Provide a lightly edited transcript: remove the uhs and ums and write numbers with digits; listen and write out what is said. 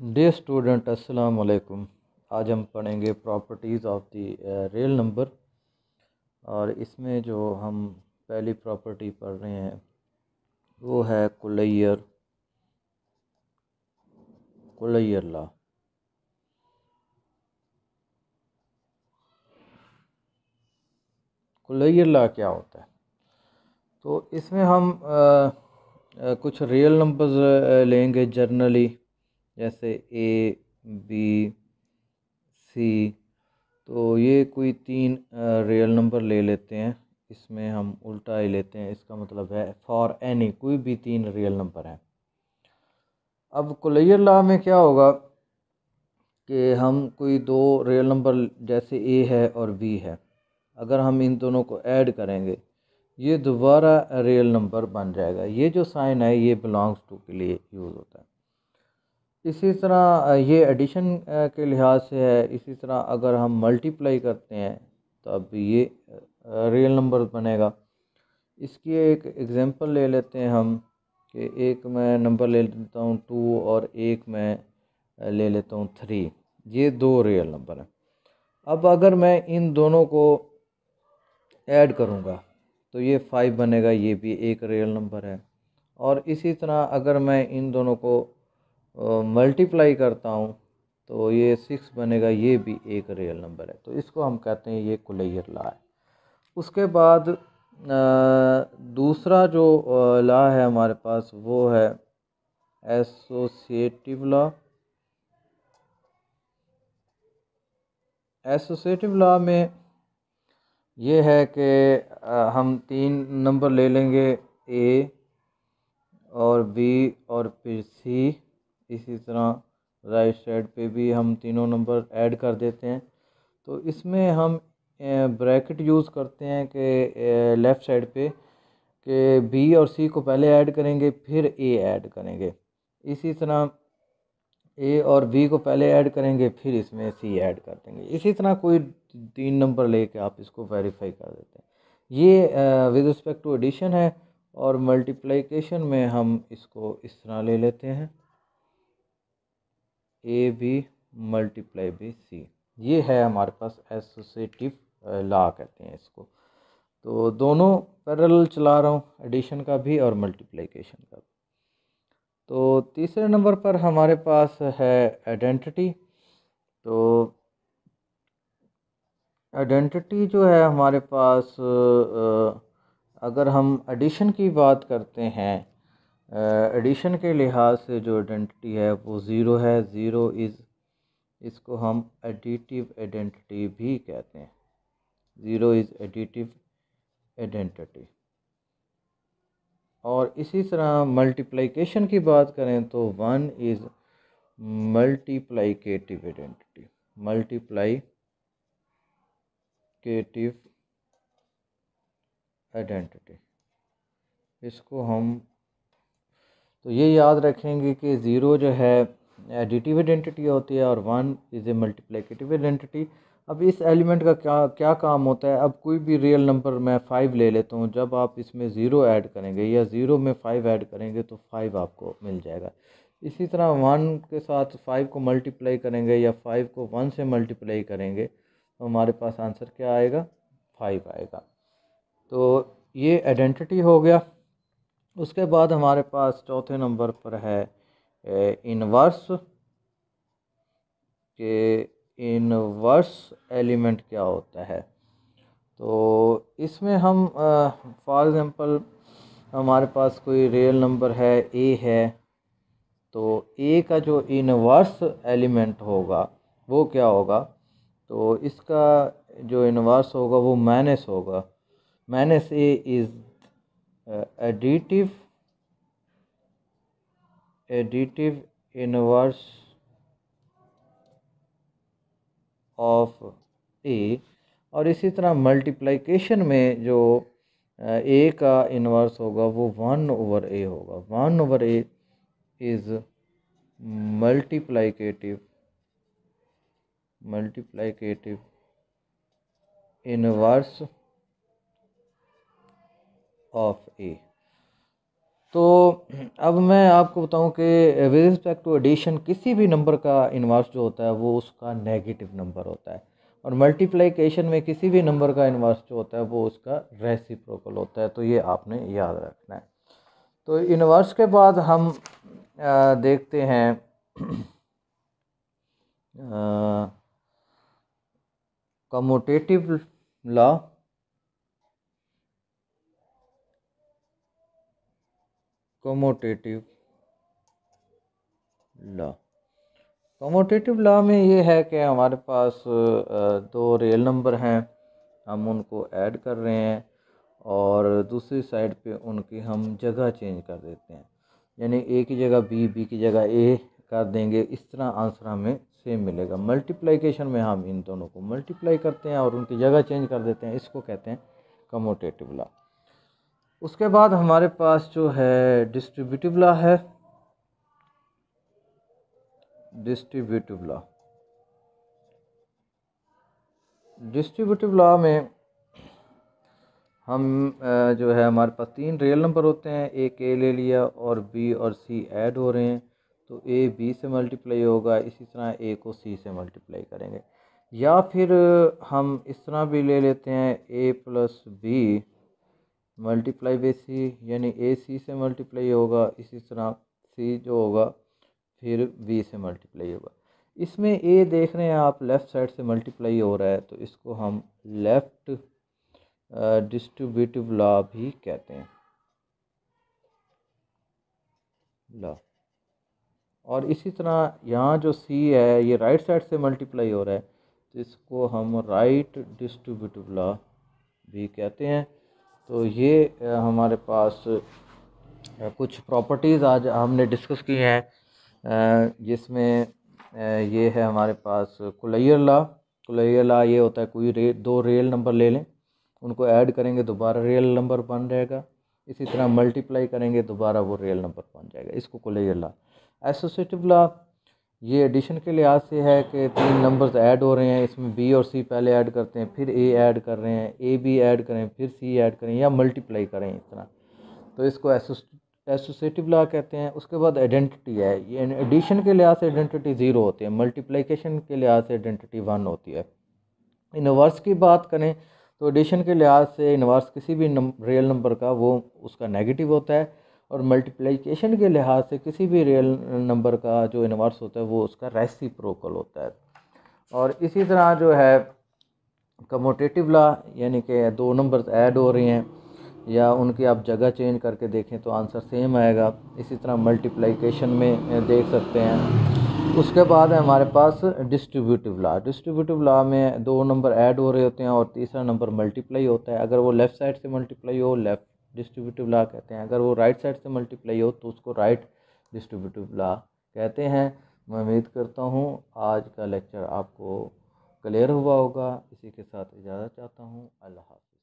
Dear student अस्सलाम वालेकुम। आज हम पढ़ेंगे properties of the real number. और इसमें जो हम पहली प्रॉपर्टी पढ़ रहे हैं वो है कुलैयर लॉ। कुलैयर लॉ क्या होता है? तो इसमें हम कुछ रियल नंबर्स लेंगे जनरली, जैसे ए, बी, सी। तो ये कोई तीन रियल नंबर ले लेते हैं। इसमें हम उल्टा ही लेते हैं, इसका मतलब है फॉर एनी, कोई भी तीन रियल नंबर है। अब कुलैयर लॉ में क्या होगा कि हम कोई दो रियल नंबर जैसे ए है और बी है, अगर हम इन दोनों को ऐड करेंगे ये दोबारा रियल नंबर बन जाएगा। ये जो साइन है ये बिलोंग्स टू के लिए यूज़ होता है। इसी तरह ये एडिशन के लिहाज से है। इसी तरह अगर हम मल्टीप्लाई करते हैं तब ये रियल नंबर बनेगा। इसकी एक एग्जांपल ले लेते हैं हम कि एक मैं नंबर ले लेता हूँ 2 और एक मैं ले लेता हूँ 3। ये दो रियल नंबर हैं। अब अगर मैं इन दोनों को ऐड करूँगा तो ये 5 बनेगा, ये भी एक रियल नंबर है। और इसी तरह अगर मैं इन दोनों को मल्टीप्लाई करता हूँ तो ये 6 बनेगा, ये भी एक रियल नंबर है। तो इसको हम कहते हैं ये कुलैयर लॉ है। उसके बाद दूसरा जो लॉ है हमारे पास वो है एसोसिएटिव लॉ। एसोसिएटिव लॉ में ये है कि हम तीन नंबर ले लेंगे, ए और बी और फिर सी। इसी तरह राइट साइड पे भी हम तीनों नंबर ऐड कर देते हैं। तो इसमें हम ब्रैकेट यूज़ करते हैं कि लेफ़्ट साइड पे कि बी और सी को पहले ऐड करेंगे फिर ए ऐड करेंगे। इसी तरह ए और बी को पहले ऐड करेंगे फिर इसमें सी ऐड कर देंगे। इसी तरह कोई तीन नंबर लेके आप इसको वेरीफाई कर देते हैं। ये विद रिस्पेक्ट टू एडिशन है। और मल्टीप्लिकेशन में हम इसको इस तरह ले लेते हैं, ए बी मल्टीप्लाई बाई सी। ये है हमारे पास एसोसिएटिव लॉ कहते हैं इसको। तो दोनों पैरेलल चला रहा हूँ, एडिशन का भी और मल्टीप्लिकेशन का भी। तो तीसरे नंबर पर हमारे पास है आइडेंटिटी। तो आइडेंटिटी जो है हमारे पास अगर हम एडिशन की बात करते हैं, एडिशन के लिहाज से जो आइडेंटिटी है वो ज़ीरो है। ज़ीरो इज़, इसको हम एडिटिव आइडेंटिटी भी कहते हैं। Zero is additive identity. और इसी तरह मल्टीप्लिकेशन की बात करें तो one is multiplicative identity. Multiplicative identity, इसको हम तो ये याद रखेंगे कि ज़ीरो जो है एडिटिव आइडेंटिटी होती है और one is a multiplicative identity. अब इस एलिमेंट का क्या क्या काम होता है? अब कोई भी रियल नंबर मैं 5 ले लेता हूँ, जब आप इसमें ज़ीरो ऐड करेंगे या ज़ीरो में 5 ऐड करेंगे तो 5 आपको मिल जाएगा। इसी तरह 1 के साथ 5 को मल्टीप्लाई करेंगे या 5 को 1 से मल्टीप्लाई करेंगे तो हमारे पास आंसर क्या आएगा? 5 आएगा। तो ये आइडेंटिटी हो गया। उसके बाद हमारे पास चौथे नंबर पर है इनवर्स। के इनवर्स एलिमेंट क्या होता है? तो इसमें हम फॉर एग्ज़ाम्पल हमारे पास कोई रियल नंबर है, ए है, तो ए का जो इनवर्स एलिमेंट होगा वो क्या होगा? तो इसका जो इनवर्स होगा वो माइनस होगा। Minus A is additive inverse of A. और इसी तरह मल्टीप्लिकेशन में जो ए का इन्वर्स होगा वो 1 ओवर ए होगा। 1 over A is multiplicative inverse of A. तो अब मैं आपको बताऊं कि विद रिस्पेक्ट टू एडिशन किसी भी नंबर का इन्वर्स जो होता है वो उसका नेगेटिव नंबर होता है, और मल्टीप्लिकेशन में किसी भी नंबर का इन्वर्स जो होता है वो उसका रेसिप्रोकल होता है। तो ये आपने याद रखना है। तो इन्वर्स के बाद हम देखते हैं commutative law. Commutative law, commutative law में ये है कि हमारे पास दो रियल नंबर हैं, हम उनको ऐड कर रहे हैं और दूसरी साइड पे उनकी हम जगह चेंज कर देते हैं, यानी ए की जगह बी, बी की जगह ए कर देंगे। इस तरह आंसर हमें सेम मिलेगा। मल्टीप्लिकेशन में हम इन दोनों को मल्टीप्लाई करते हैं और उनकी जगह चेंज कर देते हैं, इसको कहते हैं कम्यूटेटिव लॉ। उसके बाद हमारे पास जो है डिस्ट्रीब्यूटिव लॉ है। डिस्ट्रीब्यूटिव लॉ, डिस्ट्रीब्यूटिव लॉ में हम जो है हमारे पास तीन रियल नंबर होते हैं, एक ए ले लिया और बी और सी ऐड हो रहे हैं, तो ए बी से मल्टीप्लाई होगा, इसी तरह ए को सी से मल्टीप्लाई करेंगे। या फिर हम इस तरह भी ले लेते हैं ए प्लस बी मल्टीप्लाई बाई सी, यानी ए सी से मल्टीप्लाई होगा, इसी तरह सी जो होगा फिर बी से मल्टीप्लाई होगा। इसमें ए देख रहे हैं आप लेफ़्ट साइड से मल्टीप्लाई हो रहा है, तो इसको हम लेफ़्ट डिस्ट्रीब्यूटिव लॉ भी कहते हैं लॉ। और इसी तरह यहाँ जो सी है ये राइट साइड से मल्टीप्लाई हो रहा है, तो इसको हम राइट डिस्ट्रीब्यूटिव लॉ भी कहते हैं। तो ये हमारे पास कुछ प्रॉपर्टीज़ आज हमने डिस्कस की हैं, जिसमें ये है हमारे पास कुलैयर लॉ। कुलैयर लॉ ये होता है कोई दो रियल नंबर ले लें, उनको ऐड करेंगे दोबारा रियल नंबर बन जाएगा, इसी तरह मल्टीप्लाई करेंगे दोबारा वो रियल नंबर बन जाएगा, इसको कुलैयर लॉ। एसोसिएटिव लॉ ये एडिशन के लिहाज से है कि तीन नंबर्स ऐड हो रहे हैं, इसमें बी और सी पहले ऐड करते हैं, फिर ए ऐड कर रहे हैं, ए बी ऐड करें, फिर सी ऐड करें या मल्टीप्लाई करें इस तरह, तो इसको एसोसिएटिव लॉ कहते हैं। उसके बाद आइडेंटिटी है, ये एडिशन के लिहाज से आइडेंटिटी 0 होती है, मल्टीप्लिकेशन के लिहाज से आइडेंटिटी 1 होती है। इन्वर्स की बात करें तो एडिशन के लिहाज से इन्वर्स किसी भी रियल नंबर का वो उसका नेगेटिव होता है, और मल्टीप्लिकेशन के लिहाज से किसी भी रियल नंबर का जो इन्वर्स होता है वो उसका रेसिप्रोकल होता है। और इसी तरह जो है कम्यूटेटिव लॉ, यानी कि दो नंबर्स ऐड हो रहे हैं या उनकी आप जगह चेंज करके देखें तो आंसर सेम आएगा, इसी तरह मल्टीप्लिकेशन में देख सकते हैं। उसके बाद है हमारे पास डिस्ट्रीब्यूटिव लॉ। डिस्ट्रीब्यूटिव लॉ में दो नंबर ऐड हो रहे होते हैं और तीसरा नंबर मल्टीप्लाई होता है। अगर वो लेफ़्ट साइड से मल्टीप्लाई हो लेफ़्ट डिस्ट्रीब्यूटिव लॉ कहते हैं, अगर वो राइट साइड से मल्टीप्लाई हो तो उसको राइट डिस्ट्रीब्यूटिव लॉ कहते हैं। मैं उम्मीद करता हूँ आज का लेक्चर आपको क्लियर हुआ होगा। इसी के साथ इजाज़त चाहता हूँ। अल्लाह हाफ़िज़।